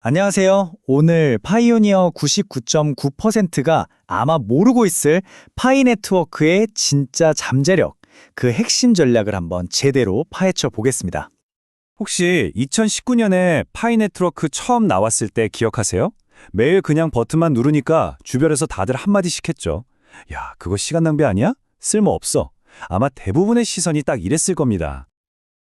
안녕하세요. 오늘 파이오니어 99.9%가 아마 모르고 있을 파이 네트워크의 진짜 잠재력, 그 핵심 전략을 한번 제대로 파헤쳐 보겠습니다. 혹시 2019년에 파이 네트워크 처음 나왔을 때 기억하세요? 매일 그냥 버튼만 누르니까 주변에서 다들 한마디씩 했죠. 야, 그거 시간 낭비 아니야? 쓸모없어. 아마 대부분의 시선이 딱 이랬을 겁니다.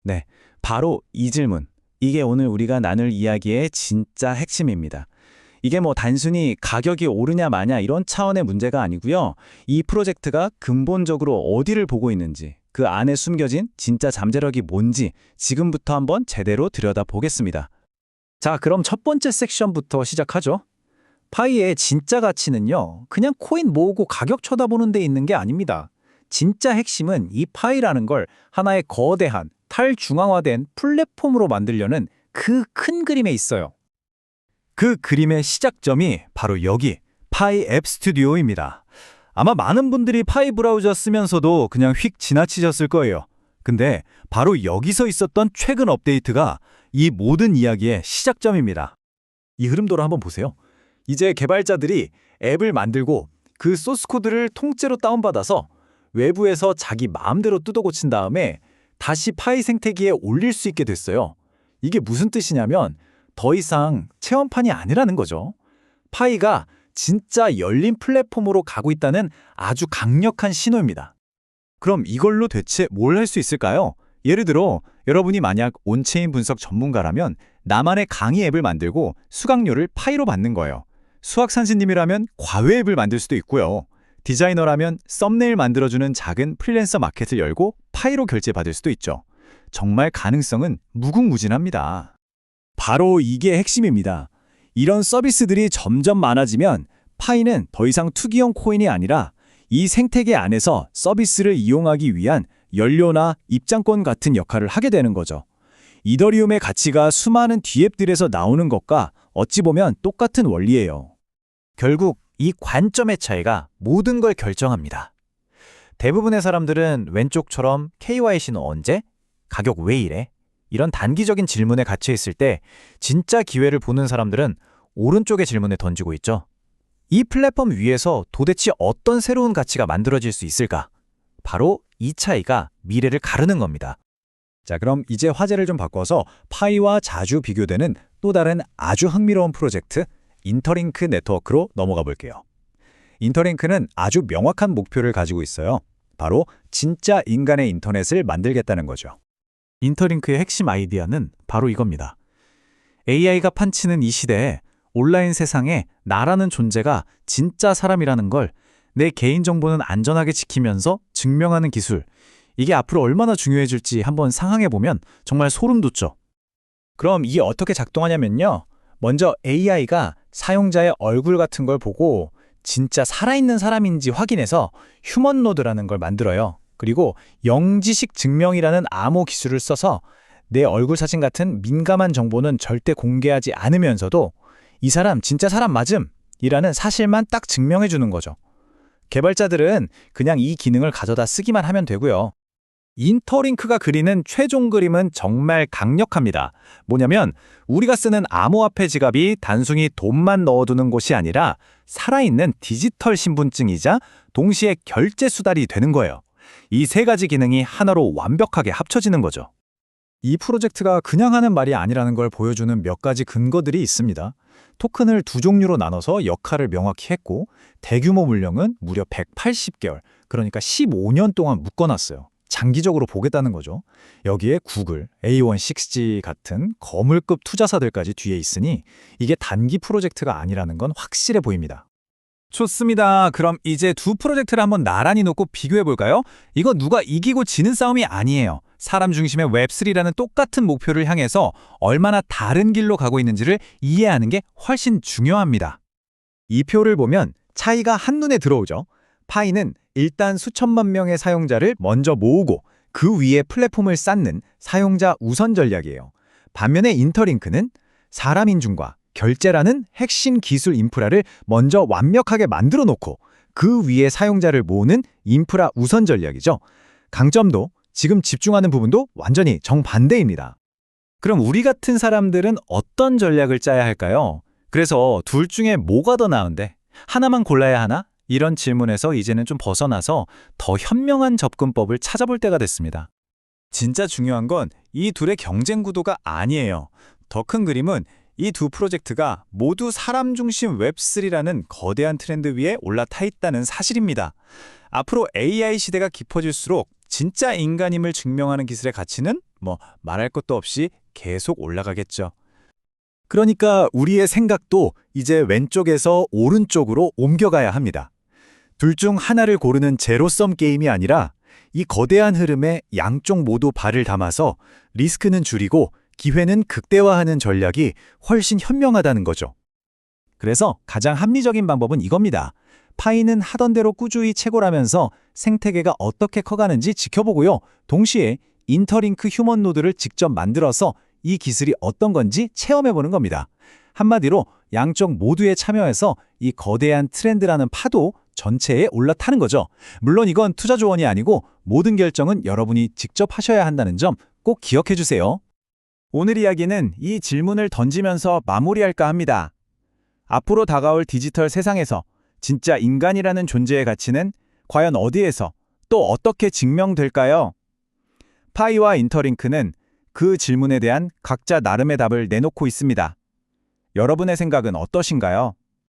네, 바로 이 질문. 이게 오늘 우리가 나눌 이야기의 진짜 핵심입니다. 이게 단순히 가격이 오르냐 마냐 이런 차원의 문제가 아니고요. 이 프로젝트가 근본적으로 어디를 보고 있는지, 그 안에 숨겨진 진짜 잠재력이 뭔지 지금부터 한번 제대로 들여다보겠습니다. 자, 그럼 첫 번째 섹션부터 시작하죠. 파이의 진짜 가치는요, 그냥 코인 모으고 가격 쳐다보는 데 있는 게 아닙니다. 진짜 핵심은 이 파이라는 걸 하나의 거대한 탈중앙화된 플랫폼으로 만들려는 그 큰 그림에 있어요. 그 그림의 시작점이 바로 여기, 파이 앱 스튜디오입니다. 아마 많은 분들이 파이 브라우저 쓰면서도 그냥 휙 지나치셨을 거예요. 근데 바로 여기서 있었던 최근 업데이트가 이 모든 이야기의 시작점입니다. 이 흐름도를 한번 보세요. 이제 개발자들이 앱을 만들고 그 소스 코드를 통째로 다운받아서 외부에서 자기 마음대로 뜯어 고친 다음에 다시 파이 생태계에 올릴 수 있게 됐어요. 이게 무슨 뜻이냐면 더 이상 체험판이 아니라는 거죠. 파이가 진짜 열린 플랫폼으로 가고 있다는 아주 강력한 신호입니다. 그럼 이걸로 대체 뭘 할 수 있을까요? 예를 들어 여러분이 만약 온체인 분석 전문가라면 나만의 강의 앱을 만들고 수강료를 파이로 받는 거예요. 수학산신님이라면 과외 앱을 만들 수도 있고요. 디자이너라면 썸네일 만들어주는 작은 프리랜서 마켓을 열고 파이로 결제받을 수도 있죠. 정말 가능성은 무궁무진합니다. 바로 이게 핵심입니다. 이런 서비스들이 점점 많아지면 파이는 더 이상 투기형 코인이 아니라 이 생태계 안에서 서비스를 이용하기 위한 연료나 입장권 같은 역할을 하게 되는 거죠. 이더리움의 가치가 수많은 D앱들에서 나오는 것과 어찌 보면 똑같은 원리예요. 결국 이 관점의 차이가 모든 걸 결정합니다. 대부분의 사람들은 왼쪽처럼 KYC는 언제? 가격 왜 이래? 이런 단기적인 질문에 갇혀 있을 때 진짜 기회를 보는 사람들은 오른쪽의 질문에 던지고 있죠. 이 플랫폼 위에서 도대체 어떤 새로운 가치가 만들어질 수 있을까? 바로 이 차이가 미래를 가르는 겁니다. 자, 그럼 이제 화제를 좀 바꿔서 파이와 자주 비교되는 또 다른 아주 흥미로운 프로젝트 인터링크 네트워크로 넘어가 볼게요. 인터링크는 아주 명확한 목표를 가지고 있어요. 바로 진짜 인간의 인터넷을 만들겠다는 거죠. 인터링크의 핵심 아이디어는 바로 이겁니다. AI가 판치는 이 시대에 온라인 세상에 나라는 존재가 진짜 사람이라는 걸 내 개인정보는 안전하게 지키면서 증명하는 기술, 이게 앞으로 얼마나 중요해질지 한번 상상해보면 정말 소름 돋죠. 그럼 이게 어떻게 작동하냐면요. 먼저 AI가 사용자의 얼굴 같은 걸 보고 진짜 살아있는 사람인지 확인해서 휴먼 노드라는 걸 만들어요. 그리고 영지식 증명이라는 암호 기술을 써서 내 얼굴 사진 같은 민감한 정보는 절대 공개하지 않으면서도 이 사람 진짜 사람 맞음! 이라는 사실만 딱 증명해 주는 거죠. 개발자들은 그냥 이 기능을 가져다 쓰기만 하면 되고요. 인터링크가 그리는 최종 그림은 정말 강력합니다. 뭐냐면 우리가 쓰는 암호화폐 지갑이 단순히 돈만 넣어두는 곳이 아니라 살아있는 디지털 신분증이자 동시에 결제 수단이 되는 거예요. 이 세 가지 기능이 하나로 완벽하게 합쳐지는 거죠. 이 프로젝트가 그냥 하는 말이 아니라는 걸 보여주는 몇 가지 근거들이 있습니다. 토큰을 두 종류로 나눠서 역할을 명확히 했고 대규모 물량은 무려 180개월, 그러니까 15년 동안 묶어놨어요. 장기적으로 보겠다는 거죠. 여기에 구글, A16G 같은 거물급 투자사들까지 뒤에 있으니 이게 단기 프로젝트가 아니라는 건 확실해 보입니다. 좋습니다. 그럼 이제 두 프로젝트를 한번 나란히 놓고 비교해 볼까요? 이거 누가 이기고 지는 싸움이 아니에요. 사람 중심의 웹3라는 똑같은 목표를 향해서 얼마나 다른 길로 가고 있는지를 이해하는 게 훨씬 중요합니다. 이 표를 보면 차이가 한눈에 들어오죠. 파이는 일단 수천만 명의 사용자를 먼저 모으고 그 위에 플랫폼을 쌓는 사용자 우선 전략이에요. 반면에 인터링크는 사람 인중과 결제라는 핵심 기술 인프라를 먼저 완벽하게 만들어 놓고 그 위에 사용자를 모으는 인프라 우선 전략이죠. 강점도 지금 집중하는 부분도 완전히 정반대입니다. 그럼 우리 같은 사람들은 어떤 전략을 짜야 할까요? 그래서 둘 중에 뭐가 더 나은데? 하나만 골라야 하나? 이런 질문에서 이제는 좀 벗어나서 더 현명한 접근법을 찾아볼 때가 됐습니다. 진짜 중요한 건 이 둘의 경쟁 구도가 아니에요. 더 큰 그림은 이 두 프로젝트가 모두 사람 중심 웹3라는 거대한 트렌드 위에 올라타 있다는 사실입니다. 앞으로 AI 시대가 깊어질수록 진짜 인간임을 증명하는 기술의 가치는 말할 것도 없이 계속 올라가겠죠. 그러니까 우리의 생각도 이제 왼쪽에서 오른쪽으로 옮겨가야 합니다. 둘 중 하나를 고르는 제로섬 게임이 아니라 이 거대한 흐름에 양쪽 모두 발을 담아서 리스크는 줄이고 기회는 극대화하는 전략이 훨씬 현명하다는 거죠. 그래서 가장 합리적인 방법은 이겁니다. 파이는 하던 대로 꾸준히 채굴하면서 생태계가 어떻게 커가는지 지켜보고요. 동시에 인터링크 휴먼 노드를 직접 만들어서 이 기술이 어떤 건지 체험해보는 겁니다. 한마디로 양쪽 모두에 참여해서 이 거대한 트렌드라는 파도 전체에 올라타는 거죠. 물론 이건 투자 조언이 아니고 모든 결정은 여러분이 직접 하셔야 한다는 점 꼭 기억해 주세요. 오늘 이야기는 이 질문을 던지면서 마무리할까 합니다. 앞으로 다가올 디지털 세상에서 진짜 인간이라는 존재의 가치는 과연 어디에서 또 어떻게 증명될까요? 파이와 인터링크는 그 질문에 대한 각자 나름의 답을 내놓고 있습니다. 여러분의 생각은 어떠신가요?